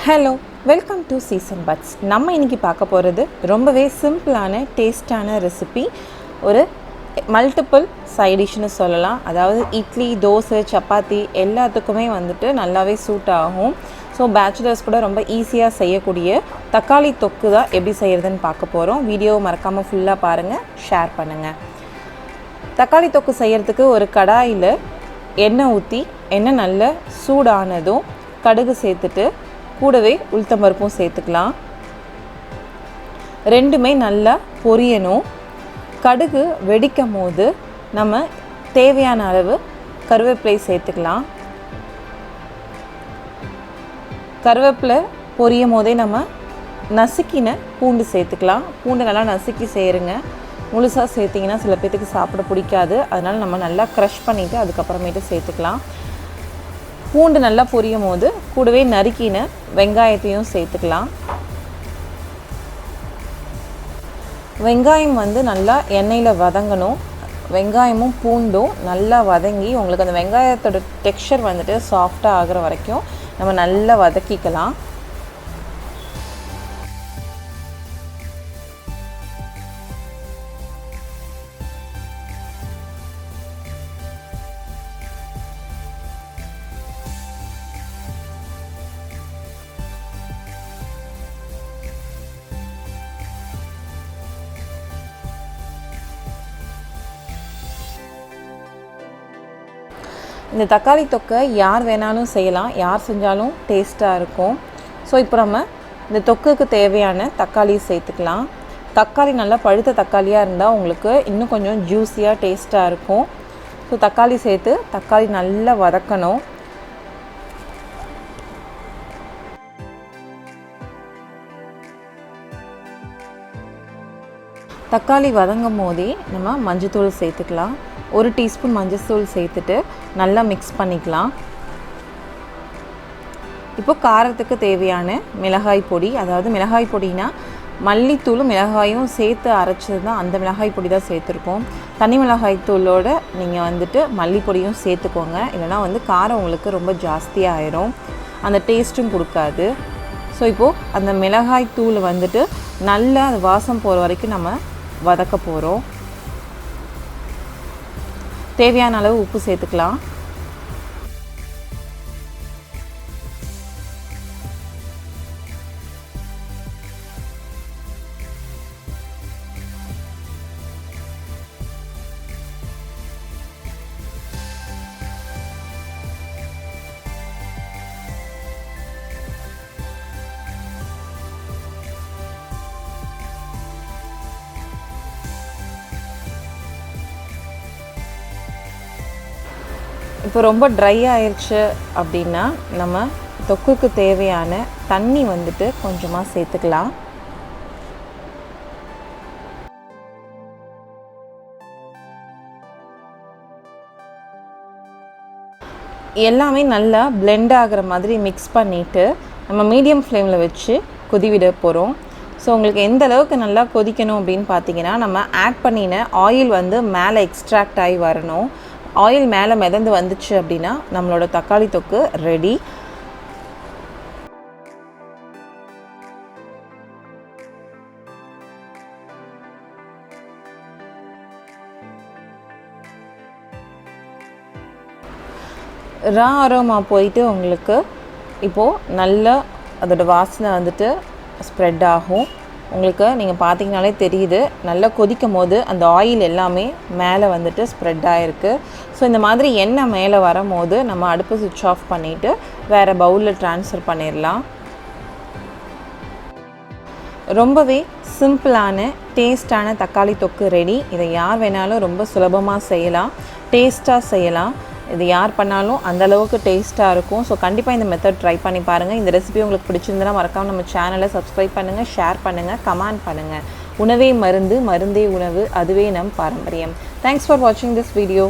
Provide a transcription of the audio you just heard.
Hello, welcome to season buds. நம்ம இன்றைக்கி பார்க்க போகிறது ரொம்பவே சிம்பிளான டேஸ்டான ரெசிபி. ஒரு மல்டிபிள் சைடிஷ்னு சொல்லலாம். அதாவது இட்லி, தோசை, சப்பாத்தி எல்லாத்துக்குமே வந்துட்டு நல்லாவே சூட் ஆகும். ஸோ பேச்சுலர்ஸ் கூட ரொம்ப ஈஸியாக செய்யக்கூடிய தக்காளி தொக்கு தான் எப்படி செய்கிறதுன்னு பார்க்க போகிறோம். வீடியோவை மறக்காமல் ஃபுல்லாக பாருங்கள், ஷேர் பண்ணுங்கள். தக்காளி தொக்கு செய்கிறதுக்கு ஒரு கடாயில் எண்ணெய் ஊற்றி எண்ணெய் நல்லா சூடானதும் கடுகு சேர்த்துட்டு கூடவே உளுத்தம்பருப்பும் சேர்த்துக்கலாம். ரெண்டுமே நல்லா பொரியணும். கடுகு வெடிக்கும் போது நம்ம தேவையான அளவு கருவேப்பிலை சேர்த்துக்கலாம். கருவேப்பிலை பொரியும் போதே நம்ம நசுக்கின பூண்டு சேர்த்துக்கலாம். பூண்டு நல்லா நசுக்கி சேருங்க. முழுசாக சேர்த்திங்கன்னா சில பேர்த்துக்கு சாப்பிட பிடிக்காது. அதனால் நம்ம நல்லா க்ரஷ் பண்ணிவிட்டு அதுக்கப்புறமேட்டு சேர்த்துக்கலாம். பூண்டு நல்லா பொரியும் போது கூடவே நறுக்கின வெங்காயத்தையும் சேர்த்துக்கலாம். வெங்காயம் நல்லா எண்ணெயில் வதங்கணும். வெங்காயமும் பூண்டும் நல்லா வதங்கி உங்களுக்கு அந்த வெங்காயத்தோட டெக்ஸ்சர் வந்துட்டு சாஃப்டாக ஆகிற வரைக்கும் நம்ம நல்லா வதக்கிக்கலாம். இந்த தக்காளி தொக்கை யார் வேணாலும் செய்யலாம், யார் செஞ்சாலும் டேஸ்ட்டாக இருக்கும். ஸோ இப்போ நம்ம இந்த தொக்குக்கு தேவையான தக்காளி சேர்த்துக்கலாம். தக்காளி நல்லா பழுத்த தக்காளியாக இருந்தால் உங்களுக்கு இன்னும் கொஞ்சம் ஜூஸியாக டேஸ்ட்டாக இருக்கும். ஸோ தக்காளி சேர்த்து தக்காளி நல்லா வதக்கணும். தக்காளி வதங்கும் போதே நம்ம மஞ்சத்தூள் சேர்த்துக்கலாம். 1 டீஸ்பூன் மஞ்சத்தூள் சேர்த்துட்டு நல்லா மிக்ஸ் பண்ணிக்கலாம். இப்போ காரத்துக்கு தேவையான மிளகாய் பொடி, அதாவது மிளகாய் பொடினா மல்லித்தூளும் மிளகாயும் சேர்த்து அரைச்சது தான், அந்த மிளகாய் பொடி தான் சேர்த்துருக்கோம். தனி மிளகாய் தூளோடு நீங்கள் வந்துட்டு மல்லிப்பொடியும் சேர்த்துக்கோங்க. இல்லைனா காரம் உங்களுக்கு ரொம்ப ஜாஸ்தியாக ஆயிரும், அந்த டேஸ்ட்டும் கொடுக்காது. ஸோ இப்போது அந்த மிளகாய் தூள் வந்துட்டு நல்லா அது வாசம் போகிற வரைக்கும் நம்ம வதக்க போகிறோம். தேவையான அளவு உப்பு சேர்த்துக்கலாம். இப்போ ரொம்ப ட்ரை ஆயிடுச்சு அப்படின்னா நம்ம தொக்குக்கு தேவையான தண்ணி வந்துட்டு கொஞ்சமாக சேர்த்துக்கலாம். எல்லாமே நல்லா பிளெண்ட் ஆகிற மாதிரி மிக்ஸ் பண்ணிவிட்டு நம்ம மீடியம் ஃப்ளேமில் வச்சு கொதிவிட போகிறோம். ஸோ உங்களுக்கு எந்த அளவுக்கு நல்லா கொதிக்கணும் அப்படின்னு பார்த்தீங்கன்னா, நம்ம ஆட் பண்ணின ஆயில் மேலே எக்ஸ்ட்ராக்ட் ஆகி வரணும். ஆயில் மேலே மிதந்து வந்துச்சு அப்படின்னா நம்மளோட தக்காளி தொக்கு ரெடி. ரா அரோமா போயிட்டு உங்களுக்கு இப்போது நல்லா அதோட வாசனை வந்துட்டு ஸ்ப்ரெட் ஆகும். உங்களுக்கு நீங்கள் பார்த்தீங்கனாலே தெரியுது, நல்லா கொதிக்கும் போது அந்த ஆயில் எல்லாமே மேலே வந்துட்டு ஸ்ப்ரெட் ஆகிருக்கு. ஸோ இந்த மாதிரி எண்ணெய் மேலே வரும்போது நம்ம அடுப்பு சுவிட்ச் ஆஃப் பண்ணிவிட்டு வேறு பவுலில் ட்ரான்ஸ்ஃபர் பண்ணிடலாம். ரொம்பவே சிம்பிளான டேஸ்டான தக்காளி தொக்கு ரெடி. இதை யார் வேணாலும் ரொம்ப சுலபமாக செய்யலாம், டேஸ்ட்டாக செய்யலாம். இது யார் பண்ணாலும் அந்தளவுக்கு டேஸ்ட்டாக இருக்கும். ஸோ கண்டிப்பாக இந்த மெத்தட் ட்ரை பண்ணி பாருங்கள். இந்த ரெசிபி உங்களுக்கு பிடிச்சிருந்தனா மறக்காமல் நம்ம சேனலை சப்ஸ்கிரைப் பண்ணுங்கள், ஷேர் பண்ணுங்கள், கமெண்ட் பண்ணுங்கள். உணவே மருந்து, மருந்தே உணவு, அதுவே நம் பாரம்பரியம். தேங்க்ஸ் ஃபார் வாட்சிங் திஸ் வீடியோ.